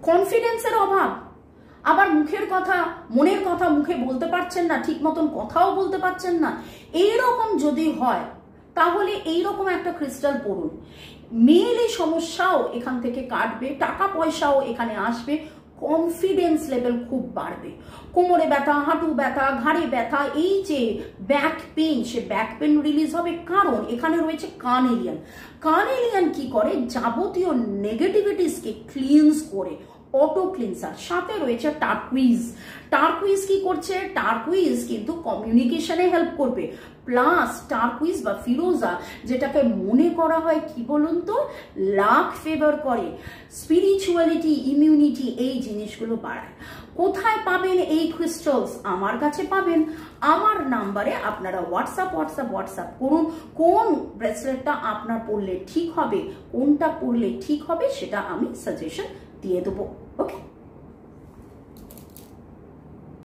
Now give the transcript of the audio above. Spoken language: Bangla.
কনফিডেন্সের অভাব, আবার মুখের কথা মনের কথা মুখে বলতে পারছেন না, ঠিক মতন কথাও বলতে পারছেন না, এইরকম যদি হয় তাহলে এইরকম একটা ক্রিস্টাল পড়ুন। মেয়েলি সমস্যাও এখান থেকে কাটবে, টাকা পয়সাও এখানে আসবে, কনফিডেন্স লেভেল খুব বাড়বে। কোমরে ব্যথা, হাঁটু ব্যথা, ঘাড়ে ব্যথা, এই যে ব্যাক পেন, সে ব্যাক পেন রিলিজ হবে, কারণ এখানে রয়েছে কার্নেলিয়ান। কার্নেলিয়ান কি করে, যাবতীয় নেগেটিভিটিসকে ক্লিনস করে, অটো ক্লিনসার। সাথে রয়েছে টার্কুইজ। টার্কুইজ কি করছে, টার্কুইজ কিন্তু কমিউনিকেশনে হেল্প করবে, প্লাস টার্কুইজ বা ফিরোজা যেটাকে মনে করা হয় কি বলুন তো, লাক ফেভার করে, স্পিরিচুয়ালিটি, ইমিউনিটি, এই জিনিসগুলো বাড়ায়। কোথায় পাবেন এই ক্রিস্টালস? আমার কাছে পাবেন। আমার নাম্বারে আপনারা হোয়াটসঅ্যাপ করুন। কোন ব্রেসলেটটা আপনার পরলে ঠিক হবে, কোনটা পরলে ঠিক হবে, সেটা আমি সাজেশন দিয়ে দেবো। ওকে।